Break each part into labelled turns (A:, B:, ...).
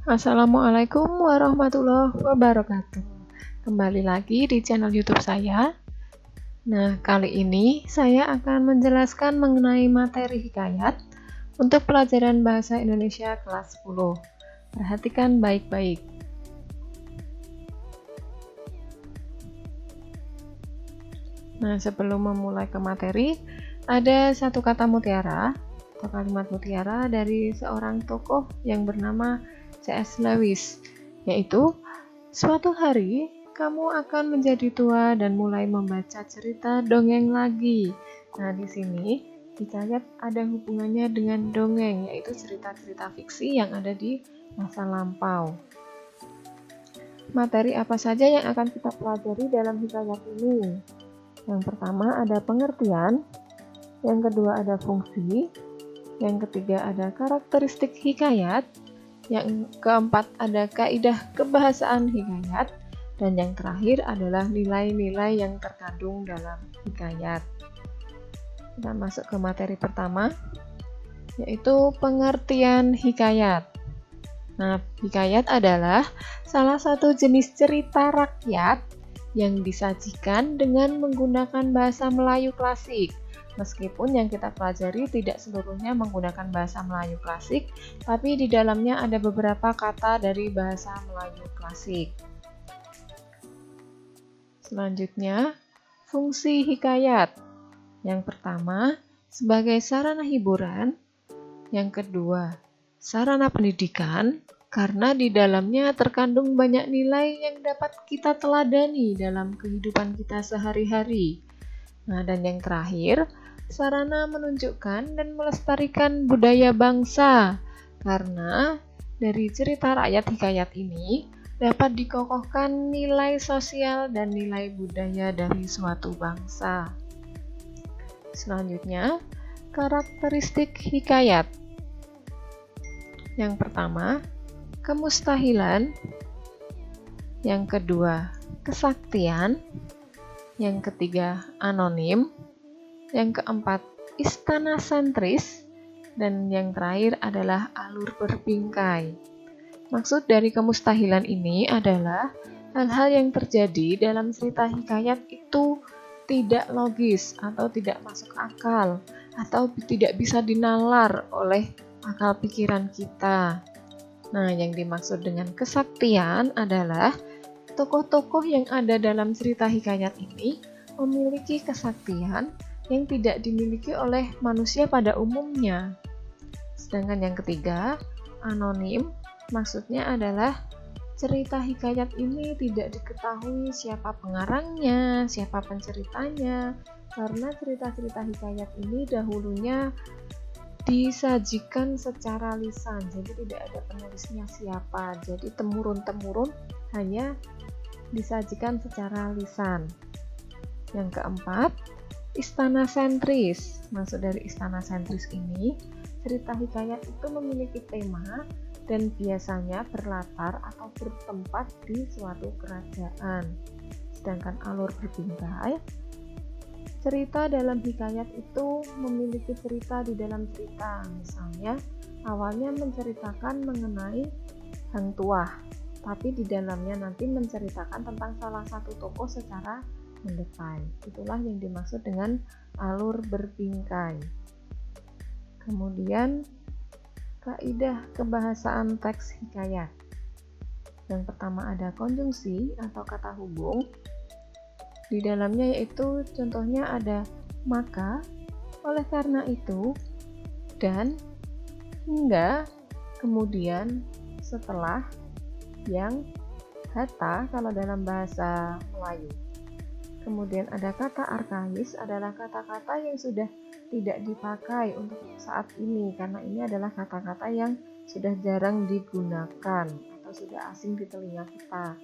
A: Assalamualaikum warahmatullahi wabarakatuh. Kembali lagi di channel YouTube saya. Nah, kali ini saya akan menjelaskan mengenai materi hikayat untuk pelajaran bahasa Indonesia kelas 10. Perhatikan baik-baik. Nah, sebelum memulai ke materi, ada satu kata mutiara atau kalimat mutiara dari seorang tokoh yang bernama C.S. Lewis, yaitu suatu hari kamu akan menjadi tua dan mulai membaca cerita dongeng lagi. Nah, di sini hikayat ada hubungannya dengan dongeng, yaitu cerita-cerita fiksi yang ada di masa lampau. Materi apa saja yang akan kita pelajari dalam hikayat ini? Yang pertama ada pengertian, yang kedua ada fungsi, yang ketiga ada karakteristik hikayat, yang keempat ada kaidah kebahasaan hikayat, dan yang terakhir adalah nilai-nilai yang terkandung dalam hikayat. Kita masuk ke materi pertama, yaitu pengertian hikayat. Nah, hikayat adalah salah satu jenis cerita rakyat yang disajikan dengan menggunakan bahasa Melayu klasik. Meskipun yang kita pelajari tidak seluruhnya menggunakan bahasa Melayu klasik, tapi di dalamnya ada beberapa kata dari bahasa Melayu klasik. Selanjutnya, fungsi hikayat. Yang pertama, sebagai sarana hiburan. Yang kedua, sarana pendidikan, karena di dalamnya terkandung banyak nilai yang dapat kita teladani dalam kehidupan kita sehari-hari. Nah, dan yang terakhir, sarana menunjukkan dan melestarikan budaya bangsa, karena dari cerita rakyat hikayat ini dapat dikokohkan nilai sosial dan nilai budaya dari suatu bangsa. Selanjutnya, karakteristik hikayat. Yang pertama, kemustahilan. Yang kedua, kesaktian. Yang ketiga, anonim. Yang keempat, istana sentris. Dan yang terakhir adalah alur berbingkai. Maksud dari kemustahilan ini adalah hal-hal yang terjadi dalam cerita hikayat itu tidak logis atau tidak masuk akal atau tidak bisa dinalar oleh akal pikiran kita. Nah, yang dimaksud dengan kesaktian adalah tokoh-tokoh yang ada dalam cerita hikayat ini memiliki kesaktian yang tidak dimiliki oleh manusia pada umumnya. Sedangkan yang ketiga, anonim, maksudnya adalah cerita hikayat ini tidak diketahui siapa pengarangnya, siapa penceritanya, karena cerita-cerita hikayat ini dahulunya disajikan secara lisan, jadi tidak ada penulisnya siapa, jadi temurun-temurun hanya disajikan secara lisan. Yang keempat, istana sentris. Maksud dari istana sentris ini, cerita hikayat itu memiliki tema dan biasanya berlatar atau bertempat di suatu kerajaan. Sedangkan alur berbingkai, cerita dalam hikayat itu memiliki cerita di dalam cerita. Misalnya, awalnya menceritakan mengenai Hang Tuah, tapi di dalamnya nanti menceritakan tentang salah satu tokoh secara mendetail. Itulah yang dimaksud dengan alur berbingkai. Kemudian, kaidah kebahasaan teks hikayat. Yang pertama ada konjungsi atau kata hubung. Di dalamnya yaitu contohnya ada maka, oleh karena itu, dan, hingga, kemudian, setelah, yang, hatta kalau dalam bahasa Melayu. Kemudian ada kata arkais, adalah kata-kata yang sudah tidak dipakai untuk saat ini, karena ini adalah kata-kata yang sudah jarang digunakan atau sudah asing di telinga kita.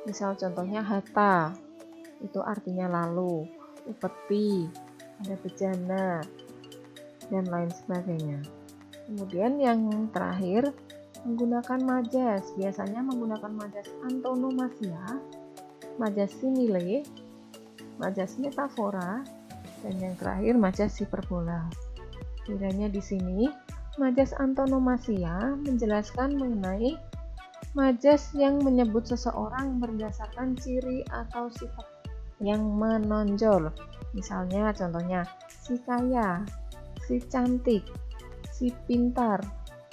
A: Misal contohnya hatta, itu artinya lalu, upeti, ada bejana, dan lain sebagainya. Kemudian yang terakhir, menggunakan majas, biasanya menggunakan majas antonomasia, majas simile, majas metafora, dan yang terakhir majas hiperbola. Bedanya di sini, majas antonomasia menjelaskan mengenai Majas yang menyebut seseorang berdasarkan ciri atau sifat yang menonjol. Misalnya contohnya, si kaya, si cantik, si pintar,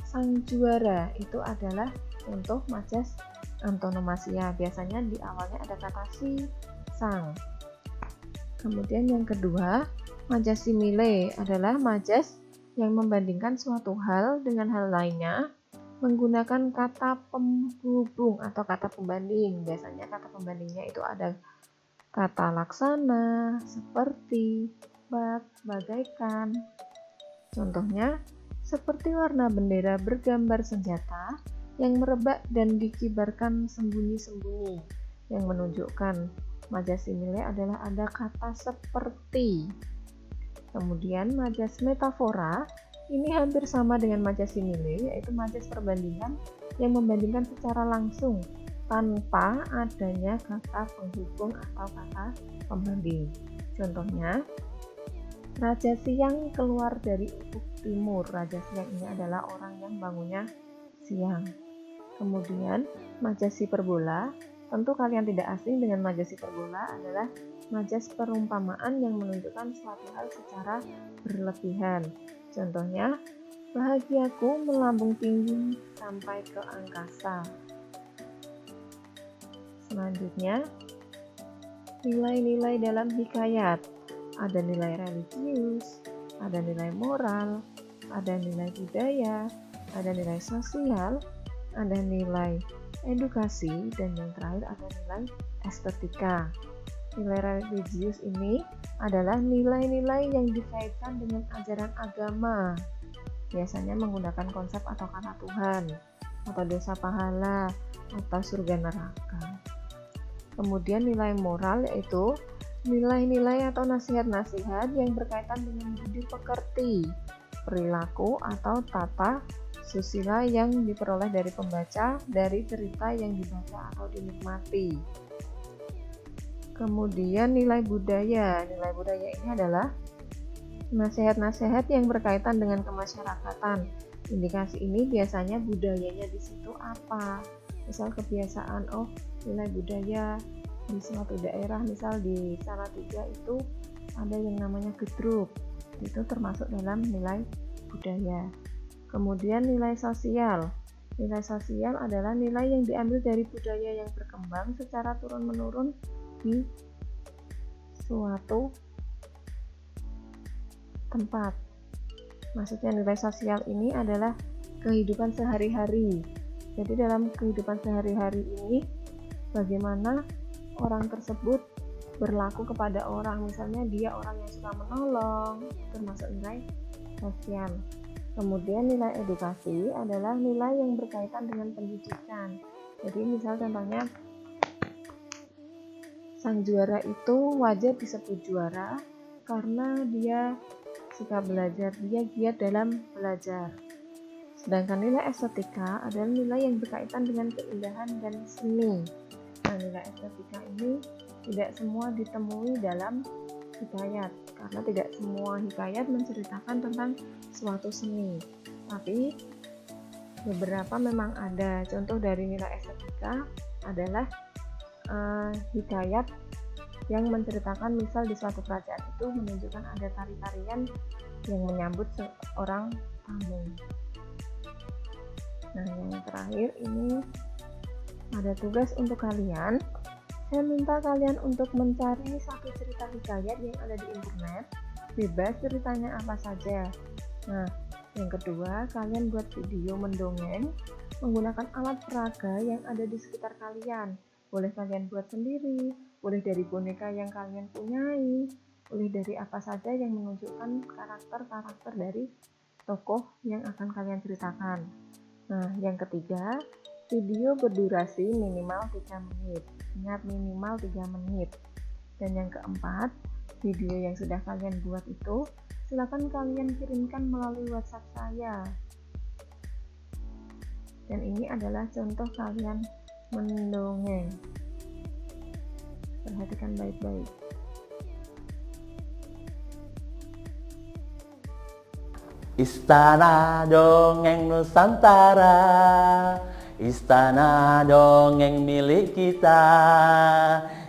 A: sang juara. Itu adalah contoh majas antonomasia. Biasanya di awalnya ada kata si, sang. Kemudian yang kedua, majas simile adalah majas yang membandingkan suatu hal dengan hal lainnya menggunakan kata penghubung atau kata pembanding. Biasanya kata pembandingnya itu ada kata laksana, seperti, bak, bagaikan. Contohnya, seperti warna bendera bergambar senjata yang merebak dan dikibarkan sembunyi-sembunyi, yang menunjukkan majas simile adalah ada kata seperti. Kemudian majas metafora ini hampir sama dengan majas simile, yaitu majas perbandingan yang membandingkan secara langsung tanpa adanya kata penghubung atau kata pembanding. Contohnya, Raja Siang keluar dari ufuk timur. Raja Siang ini adalah orang yang bangunnya siang. Kemudian, majas hiperbola, tentu kalian tidak asing dengan majas hiperbola adalah majas perumpamaan yang menunjukkan suatu hal secara berlebihan. Contohnya, bahagiaku melambung tinggi sampai ke angkasa. Selanjutnya, nilai-nilai dalam hikayat. Ada nilai religius, ada nilai moral, ada nilai budaya, ada nilai sosial, ada nilai edukasi, dan yang terakhir ada nilai estetika. Nilai religius ini adalah nilai-nilai yang dikaitkan dengan ajaran agama. Biasanya menggunakan konsep atau kata Tuhan, atau dosa pahala, atau surga neraka. Kemudian nilai moral yaitu nilai-nilai atau nasihat-nasihat yang berkaitan dengan budi pekerti, perilaku atau tata susila yang diperoleh dari pembaca dari cerita yang dibaca atau dinikmati. Kemudian nilai budaya. Nilai budaya ini adalah nasihat-nasihat yang berkaitan dengan kemasyarakatan. Indikasi ini biasanya budayanya di situ apa? Misal kebiasaan, nilai budaya di suatu daerah, misal di Salatiga itu ada yang namanya gedruk. Itu termasuk dalam nilai budaya. Kemudian nilai sosial. Nilai sosial adalah nilai yang diambil dari budaya yang berkembang secara turun-menurun di suatu tempat. Maksudnya nilai sosial ini adalah kehidupan sehari-hari. Jadi dalam kehidupan sehari-hari ini bagaimana orang tersebut berlaku kepada orang. Misalnya dia orang yang suka menolong, termasuk nilai sosial. Kemudian nilai edukasi adalah nilai yang berkaitan dengan pendidikan. Jadi misal contohnya sang juara itu wajar disebut juara karena dia suka belajar, dia giat dalam belajar. Sedangkan nilai estetika adalah nilai yang berkaitan dengan keindahan dan seni. Nah, nilai estetika ini tidak semua ditemui dalam hikayat, karena tidak semua hikayat menceritakan tentang suatu seni. Tapi beberapa memang ada. Contoh dari nilai estetika adalah hikayat yang menceritakan misal di suatu kerajaan itu menunjukkan ada tari-tarian yang menyambut seorang tamu. Nah, yang terakhir ini ada tugas untuk kalian. Saya minta kalian untuk mencari satu cerita hikayat yang ada di internet, bebas ceritanya apa saja. Nah, yang kedua, kalian buat video mendongeng menggunakan alat peraga yang ada di sekitar kalian. Boleh kalian buat sendiri, boleh dari boneka yang kalian punyai, boleh dari apa saja yang menunjukkan karakter-karakter dari tokoh yang akan kalian ceritakan. Nah, yang ketiga, video berdurasi minimal 3 menit. Ingat, minimal 3 menit. Dan yang keempat, video yang sudah kalian buat itu silakan kalian kirimkan melalui WhatsApp saya. Dan ini adalah contoh kalian mendongeng. Perhatikan baik-baik.
B: Istana Dongeng Nusantara, Istana dongeng milik kita,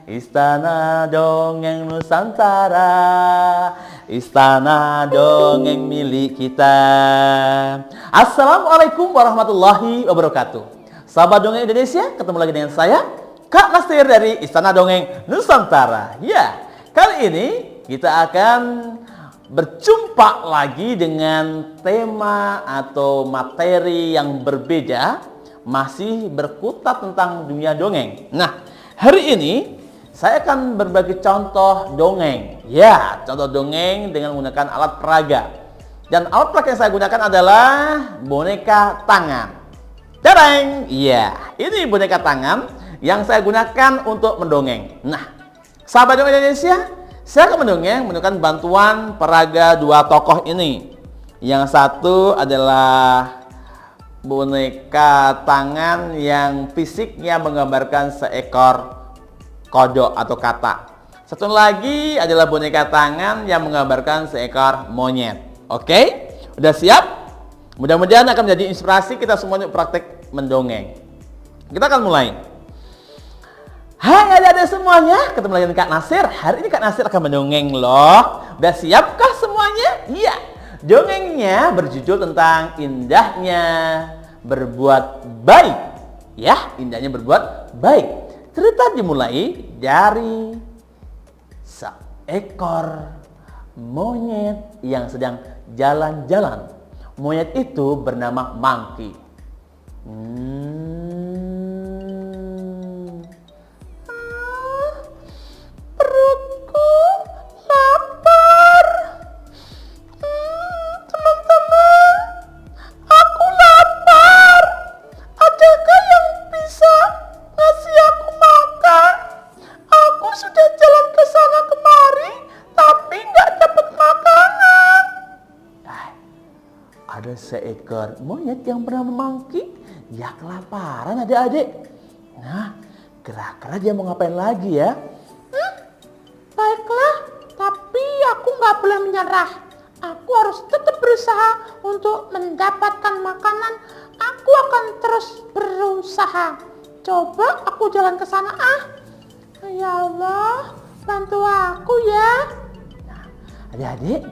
B: Istana dongeng Nusantara, Istana dongeng milik kita. Assalamualaikum warahmatullahi wabarakatuh. Sahabat dongeng Indonesia, ketemu lagi dengan saya, Kak Nasir dari Istana Dongeng Nusantara. Ya, kali ini kita akan berjumpa lagi dengan tema atau materi yang berbeda, masih berkutat tentang dunia dongeng. Nah, hari ini saya akan berbagi contoh dongeng. Ya, contoh dongeng dengan menggunakan alat peraga. Dan alat peraga yang saya gunakan adalah boneka tangan. Tereng! Iya, ini boneka tangan yang saya gunakan untuk mendongeng. Nah, sahabat dongeng Indonesia, saya akan mendongeng menggunakan bantuan peraga dua tokoh ini. Yang satu adalah boneka tangan yang fisiknya menggambarkan seekor kodok atau katak. Satu lagi adalah boneka tangan yang menggambarkan seekor monyet. Oke? Udah siap? Mudah-mudahan akan menjadi inspirasi kita semuanya praktek mendongeng. Kita akan mulai. Hai adik-adik semuanya, ketemu lagi dengan Kak Nasir. Hari ini Kak Nasir akan mendongeng loh. Udah siapkah semuanya? Iya. Dongengnya berjudul tentang indahnya berbuat baik. Ya, indahnya berbuat baik. Cerita dimulai dari seekor monyet yang sedang jalan-jalan. Monyet itu bernama Monkey. Perutku lapar. Teman-teman, aku lapar. Adakah yang bisa ngasih aku makan? Aku sudah jalan ke sana kemari, tapi nggak dapat makanan. Ada seekor monyet yang bernama Monkey, ya kelaparan adik-adik. Nah, kira-kira dia mau ngapain lagi ya? Baiklah, tapi aku nggak boleh menyerah. Aku harus tetap berusaha untuk mendapatkan makanan. Aku akan terus berusaha. Coba aku jalan ke sana Ya Allah, bantu aku ya. Nah, adik-adik,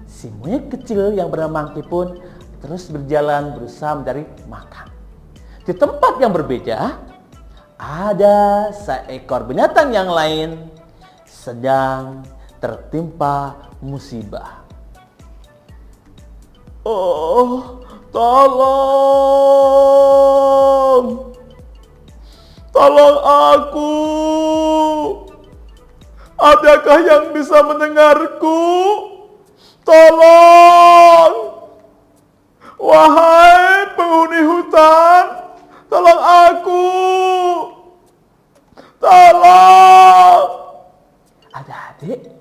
B: si monyet kecil yang bernama Monkey pun terus berjalan berusaha mencari makan. Di tempat yang berbeda, ada seekor binatang yang lain sedang tertimpa musibah. Oh, tolong! Tolong aku! Adakah yang bisa mendengarku? Tolong! Wahai penghuni hutan, tolong aku! Tolong! Adik-adik,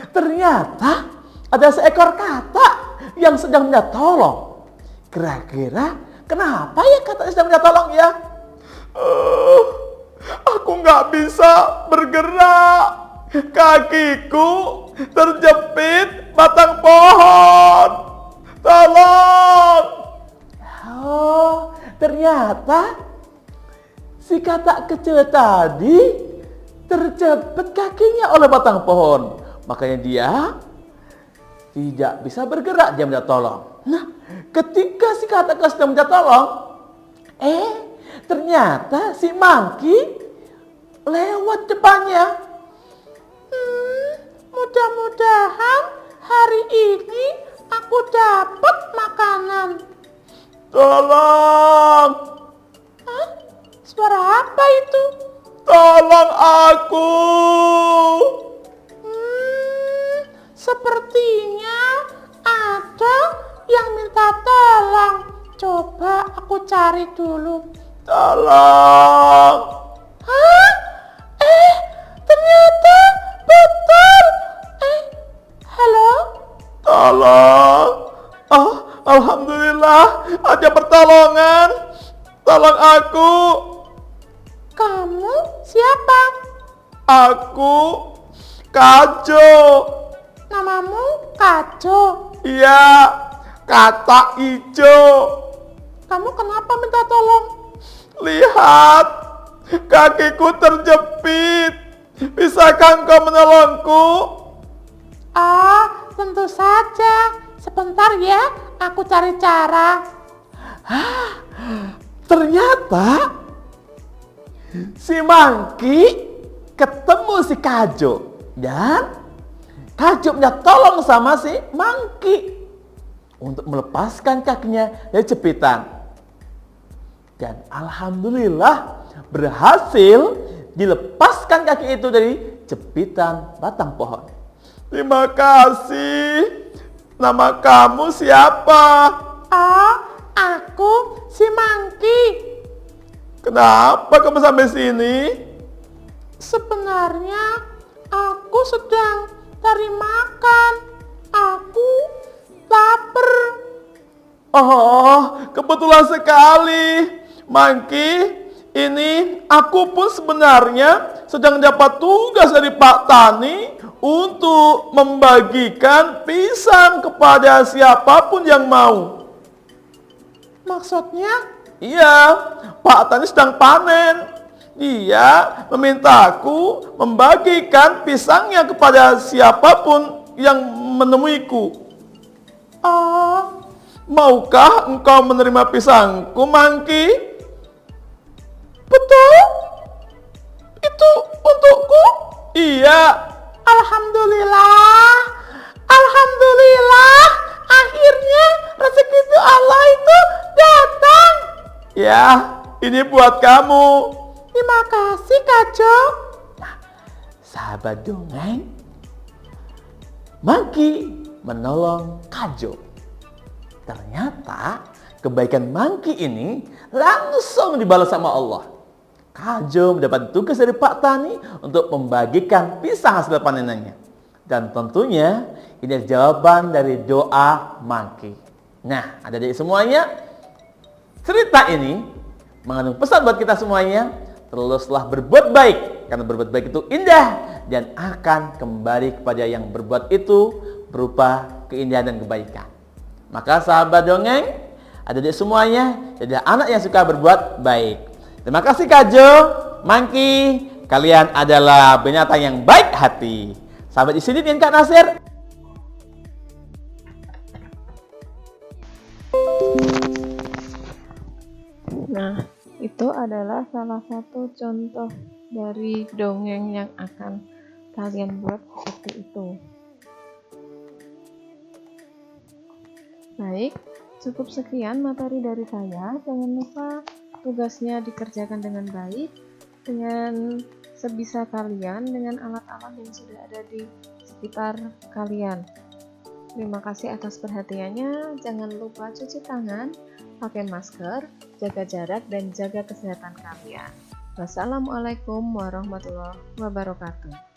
B: ternyata ada seekor katak yang sedang minta tolong. Kira-kira kenapa ya katak sedang minta tolong ya? Aku nggak bisa bergerak. Kakiku terjepit batang pohon. Tolong! Oh, ternyata si katak kecil tadi terjepit kakinya oleh batang pohon. Makanya dia tidak bisa bergerak, dia minta tolong. Nah, ketika si katak sedang minta tolong, ternyata si Monkey lewat depannya. Mudah-mudahan hari ini aku dapat makanan. Tolong! Suara apa itu? Tolong aku! Sepertinya ada yang minta tolong. Coba aku cari dulu. Tolong! Ternyata betul. Halo? Tolong! Oh, alhamdulillah ada pertolongan. Tolong aku. Kamu siapa? Aku Kajo. Namamu Kajo? Iya, katak hijau. Kamu kenapa minta tolong? Lihat, kakiku terjepit. Bisakah engkau menolongku?
C: Tentu saja. Sebentar ya, aku cari cara.
B: Ternyata si Mangki ketemu si Kajo dan Kajo minta tolong sama si Mangki untuk melepaskan kakinya dari jepitan. Dan alhamdulillah berhasil dilepaskan kaki itu dari jepitan batang pohon. Terima kasih. Nama kamu siapa?
C: Aku si Mangki.
B: Kenapa kamu sampai sini?
C: Sebenarnya aku sedang cari makan. Aku lapar.
B: Oh, kebetulan sekali. Mangki, ini aku pun sebenarnya sedang dapat tugas dari Pak Tani untuk membagikan pisang kepada siapapun yang mau.
C: Maksudnya?
B: Iya, Pak Tani sedang panen. Dia memintaku membagikan pisangnya kepada siapapun yang menemuiku. Maukah engkau menerima pisangku, Mangki?
C: Betul? Itu untukku?
B: Iya.
C: Alhamdulillah. Alhamdulillah. Akhirnya rezeki itu Allah itu datang.
B: Ya, ini buat kamu.
C: Terima kasih, Kajo.
B: Sahabat dongeng, Mangki menolong Kajo. Ternyata kebaikan Mangki ini langsung dibalas sama Allah. Kajo mendapat tugas dari Pak Tani untuk membagikan pisang hasil panenannya. Dan tentunya ini adalah jawaban dari doa Mangki. Nah, adik-adik semuanya, cerita ini mengandung pesan buat kita semuanya. Teruslah berbuat baik, karena berbuat baik itu indah dan akan kembali kepada yang berbuat itu berupa keindahan dan kebaikan. Maka sahabat dongeng, adik-adik semuanya, jadi anak yang suka berbuat baik. Terima kasih Kajo, Mangki, kalian adalah binatang yang baik hati. Sampai di sini dengan Kak Nasir.
A: Nah, itu adalah salah satu contoh dari dongeng yang akan kalian buat seperti itu. Baik, cukup sekian materi dari saya. Jangan lupa tugasnya dikerjakan dengan baik, dengan sebisa kalian, dengan alat-alat yang sudah ada di sekitar kalian. Terima kasih atas perhatiannya. Jangan lupa cuci tangan, pakai masker, jaga jarak, dan jaga kesehatan kalian. Wassalamualaikum warahmatullahi wabarakatuh.